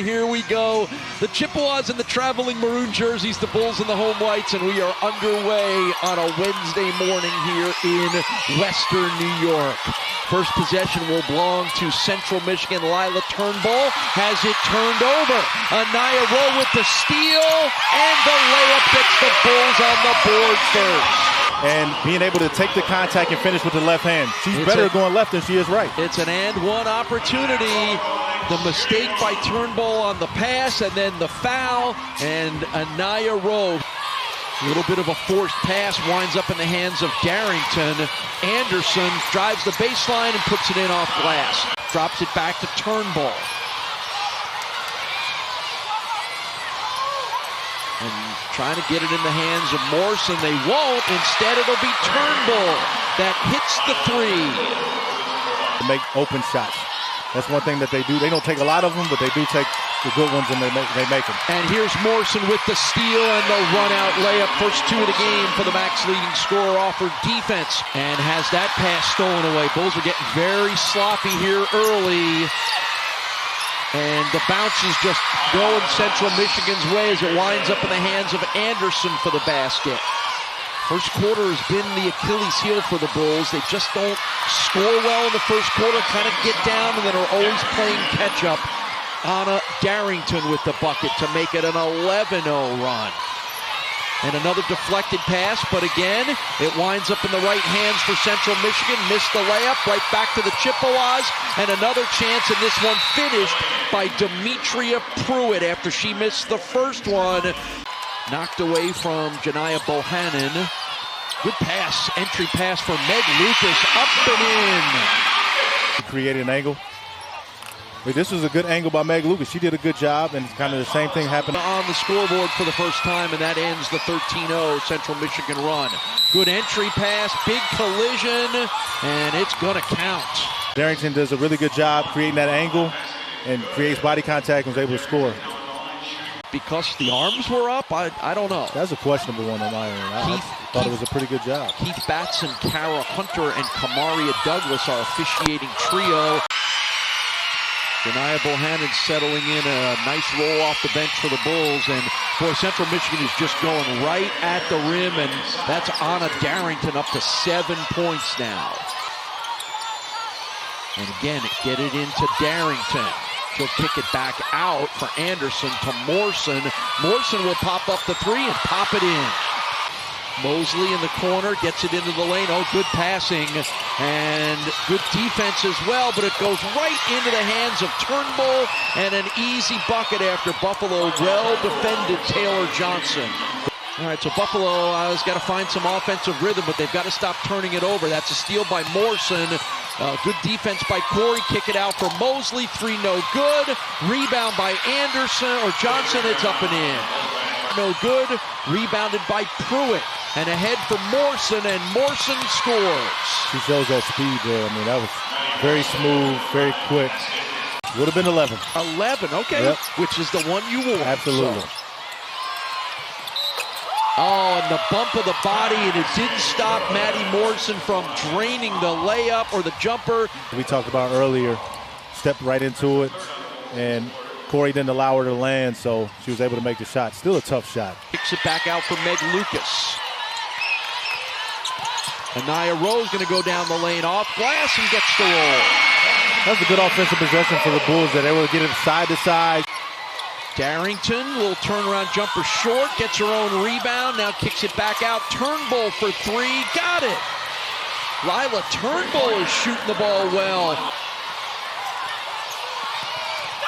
here we go. The Chippewas in the traveling maroon jerseys, the Bulls in the home whites, and we are underway on a Wednesday morning here in Western New York. First possession will belong to Central Michigan. Lila Turnbull has it turned over. Anaya Rowe with the steal, and the layup gets the Bulls on the board first. And being able to take the contact and finish with the left hand. She's better going left than she is right. It's an and-one opportunity. The mistake by Turnbull on the pass, and then the foul, and Anaya Rowe. A little bit of a forced pass winds up in the hands of Darrington. Anderson drives the baseline and puts it in off glass. Drops it back to Turnbull. And trying to get it in the hands of Morrison. They won't. Instead, it'll be Turnbull that hits the three. Make open shots. That's one thing that they do. They don't take a lot of them, but they do take the good ones, and they make them. And here's Morrison with the steal and the run-out layup. First two of the game for the Mac's leading scorer, offered defense, and has that pass stolen away. Bulls are getting very sloppy here early. And the bounce is just going Central Michigan's way as it winds up in the hands of Anderson for the basket. First quarter has been the Achilles heel for the Bulls. They just don't score well in the first quarter, kind of get down, and then are always playing catch-up. Anna Darrington with the bucket to make it an 11-0 run. And another deflected pass, but again, it winds up in the right hands for Central Michigan. Missed the layup, right back to the Chippewas, and another chance, and this one finished by Demetria Pruitt after she missed the first one. Knocked away from Janiah Bohannon. Good pass, entry pass for Meg Lucas, up and in. Created an angle. But this was a good angle by Meg Lucas. She did a good job, and kind of the same thing happened on the scoreboard for the first time, and that ends the 13-0 Central Michigan run. Good entry pass, big collision, and it's gonna count. Darrington does a really good job creating that angle and creates body contact and was able to score. Because the arms were up, I don't know. That's a questionable one on my end. I thought it was a pretty good job. Keith Batson, Kara Hunter, and Kamaria Douglas are officiating trio. Janiah Bohannon settling in a nice roll off the bench for the Bulls, and boy, Central Michigan is just going right at the rim, and that's Anna Darrington up to 7 points now. And again, get it into Darrington. She'll kick it back out for Anderson to Morrison. Morrison will pop up the three and pop it in. Mosley in the corner, gets it into the lane. Oh, good passing and good defense as well, but it goes right into the hands of Turnbull, and an easy bucket after Buffalo well-defended Taylor Johnson. All right, so Buffalo has got to find some offensive rhythm, but they've got to stop turning it over. That's a steal by Morrison. Good defense by Corey. Kick it out for Mosley. Three no good. Rebound by Anderson or Johnson. It's up and in. No good. Rebounded by Pruitt. And ahead for Morrison, and Morrison scores. She shows that speed there. I mean, that was very smooth, very quick. Would have been 11. 11, okay. Yep. Which is the one you wore. Absolutely. So. Oh, and the bump of the body, and it didn't stop Maddie Morrison from draining the layup or the jumper. We talked about earlier, stepped right into it, and Corey didn't allow her to land, so she was able to make the shot. Still a tough shot. Kicks it back out for Meg Lucas. Anaya Rowe's going to go down the lane off glass and gets the roll. That's a good offensive possession for the Bulls. That they were able to get it side to side. Darrington, little turnaround jumper short, gets her own rebound, now kicks it back out. Turnbull for three, got it. Lila Turnbull is shooting the ball well.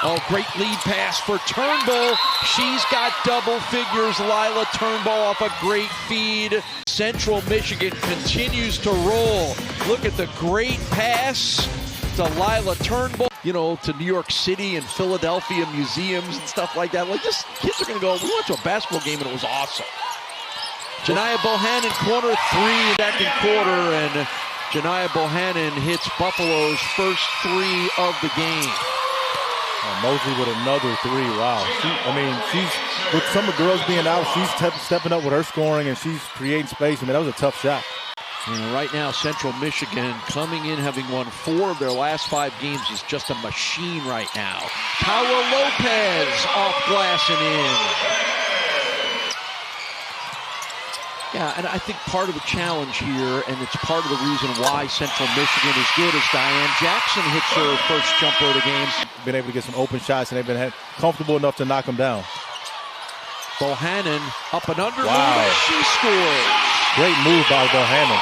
Oh, great lead pass for Turnbull. She's got double figures. Lila Turnbull off a great feed. Central Michigan continues to roll. Look at the great pass to Lila Turnbull. You know, to New York City and Philadelphia museums and stuff like that. Like, just kids are going to go, we went to a basketball game and it was awesome. Janiah Bohannon, corner three, second quarter, and Janiah Bohannon hits Buffalo's first three of the game. Mosley with another three. Wow. She's with some of the girls being out, she's stepping up with her scoring, and she's creating space. I mean, that was a tough shot. Right now, Central Michigan coming in having won 4 of their last 5 games is just a machine right now. Paula Lopez off glass and in. Yeah, and I think part of the challenge here, and it's part of the reason why Central Michigan is good, is Diane Jackson hits her first jumper of the game. Been able to get some open shots, and they've been comfortable enough to knock them down. Bohannon up and under. Wow. She scores. Great move by Bohannon.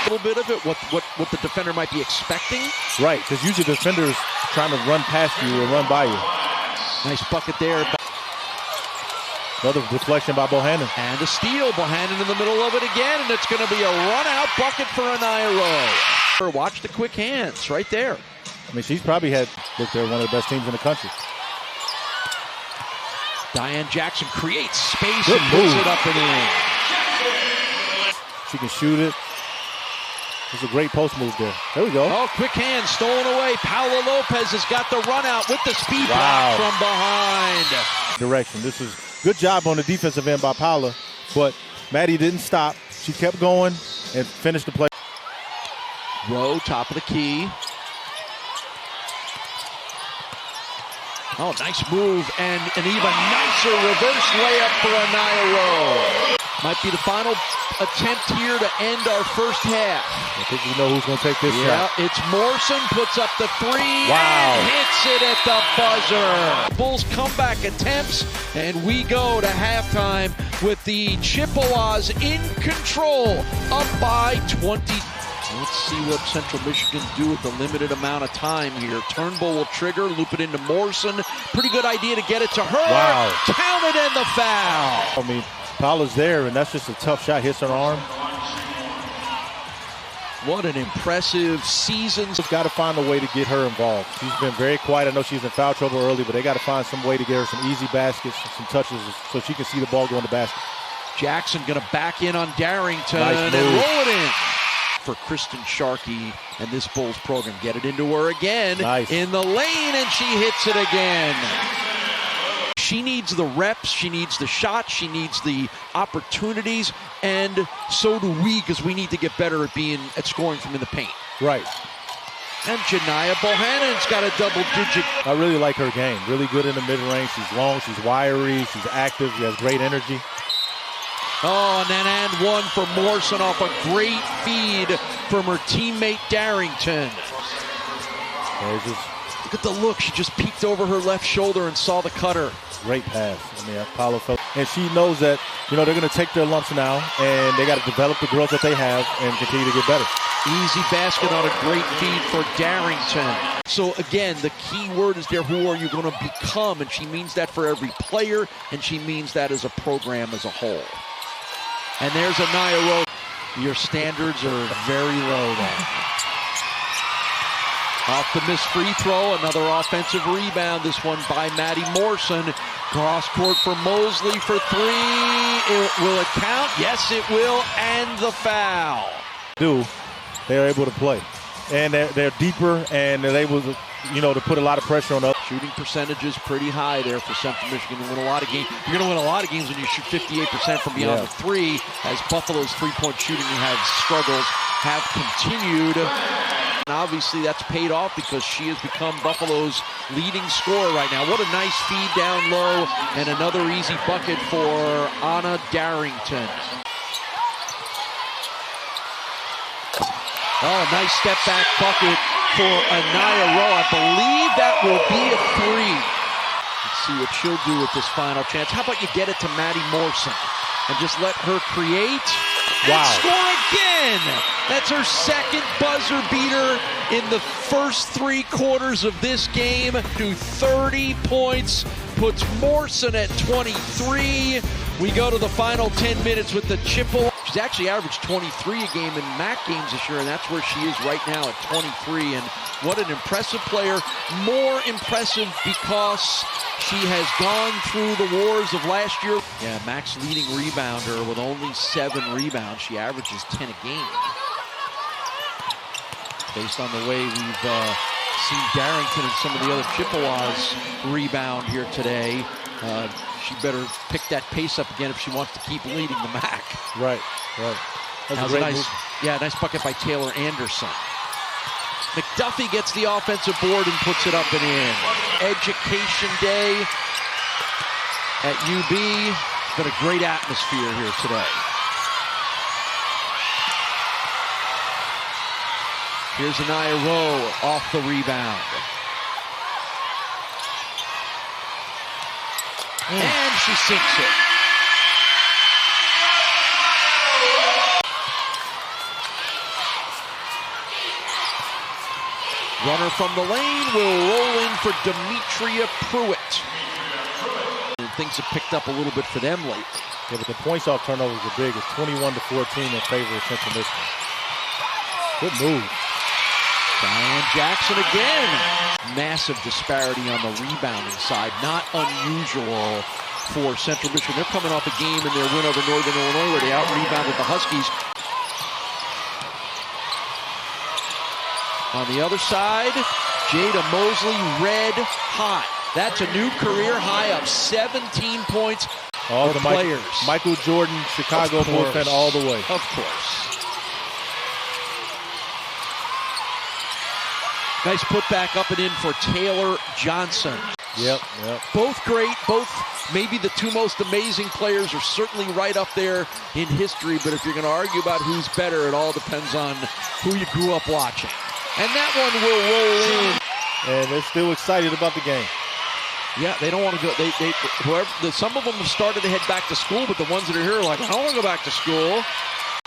A little bit of it, what the defender might be expecting. Right, because usually the defender is trying to run past you or run by you. Nice bucket there. Another deflection by Bohannon. And a steal. Bohannon in the middle of it again, and it's going to be a run-out bucket for Anaya Rowe. Watch the quick hands right there. I mean, she's probably looked at one of the best teams in the country. Diane Jackson creates space Good and move. puts it up and in. She can shoot it. It's a great post move there. There we go. Oh, quick hand stolen away. Paula Lopez has got the run out with the speed block from behind. Direction. This is good job on the defensive end by Paula, but Maddie didn't stop. She kept going and finished the play. Rowe, top of the key. Oh, nice move, and an even nicer reverse layup for Anaya Rowe. Might be the final attempt here to end our first half. I think we know who's going to take this shot. Yeah, it's Morrison, puts up the 3 Wow. and hits it at the buzzer. Bulls comeback attempts, and we go to halftime with the Chippewas in control, up by 20. Let's see what Central Michigan do with the limited amount of time here. Turnbull will trigger, loop it into Morrison. Pretty good idea to get it to her. Wow. Counted and the foul. I mean, Paula's there, and that's just a tough shot. Hits her arm. What an impressive season. They've got to find a way to get her involved. She's been very quiet. I know she's in foul trouble early, but they got to find some way to get her some easy baskets, some touches, so she can see the ball go in the basket. Jackson going to back in on Darrington Nice and move. roll it in. For Kristen Sharkey and this Bulls program. Get it into her again. Nice. In the lane, and she hits it again. She needs the reps, she needs the shots, she needs the opportunities, and so do we, because we need to get better at scoring from in the paint. Right. And Janiyah Bohannon's got a double-digit. I really like her game. Really good in the mid-range. She's long, she's wiry, she's active, she has great energy. Oh, and then one for Morrison off a great feed from her teammate Darrington. Look at the look. She just peeked over her left shoulder and saw the cutter. Great pass. I mean, Paula felt, and she knows that, they're going to take their lumps now, and they got to develop the girls that they have and continue to get better. Easy basket on a great feed for Darrington. So again, the key word is there, who are you going to become? And she means that for every player, and she means that as a program as a whole. And there's Anaya Rowe. Your standards are very low then. Off the missed free throw, another offensive rebound. This one by Maddie Morrison. Cross court for Mosley for 3. Will it count? Yes, it will. And the foul. They're able to play. And they're deeper, and they're able to, to put a lot of pressure on us. Shooting percentage is pretty high there for Central Michigan to win a lot of games. You're going to win a lot of games when you shoot 58% from beyond the 3, as Buffalo's three-point shooting struggles have continued. And obviously that's paid off because she has become Buffalo's leading scorer right now. What a nice feed down low, and another easy bucket for Anna Darrington. Oh, nice step back bucket for Anaya Rowe. I believe that will be a 3. Let's see what she'll do with this final chance. How about you get it to Maddie Morrison and just let her create and score again? That's her second buzzer beater in the first 3 quarters of this game. To 30 points, puts Morrison at 23. We go to the final 10 minutes with the Chippewas. She's actually averaged 23 a game in MAC games this year, and that's where she is right now at 23. And what an impressive player. More impressive because she has gone through the wars of last year. Yeah, MAC's leading rebounder with only 7 rebounds. She averages 10 a game. Based on the way we've seen Darrington and some of the other Chippewas rebound here today, she better pick that pace up again if she wants to keep leading the MAC. Right. That's a great move. Yeah, nice bucket by Taylor Anderson. McDuffie gets the offensive board and puts it up and in. Education Day at UB. It's been a great atmosphere here today. Here's Anaya Rowe off the rebound. And she sinks it. Runner from the lane will roll in for Demetria Pruitt. And things have picked up a little bit for them lately. Yeah, but the points off turnovers are big. It's 21-14 in favor of Central Michigan. Good move. Diane Jackson again. Massive disparity on the rebounding side. Not unusual for Central Michigan. They're coming off a game in their win over Northern Illinois where they out-rebounded the Huskies. On the other side, Jada Mosley red hot. That's a new career high of 17 points All the players. Michael Jordan, Chicago bullpen all the way. Of course. Nice putback up and in for Taylor Johnson. Yep. Both great, both maybe the two most amazing players are certainly right up there in history, but if you're going to argue about who's better, it all depends on who you grew up watching. And that one will roll in. And they're still excited about the game. Yeah, they don't want to go. Some of them have started to head back to school, but the ones that are here are like, I don't want to go back to school.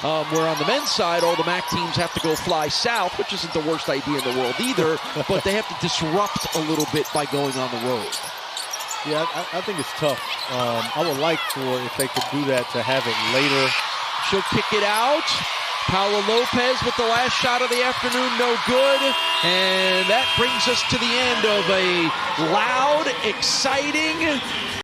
Where on the men's side, all the MAC teams have to go fly south, which isn't the worst idea in the world either, but they have to disrupt a little bit by going on the road. Yeah, I think it's tough. I would like for, if they could do that, to have it later. She'll kick it out. Paula Lopez with the last shot of the afternoon, no good. And that brings us to the end of a loud, exciting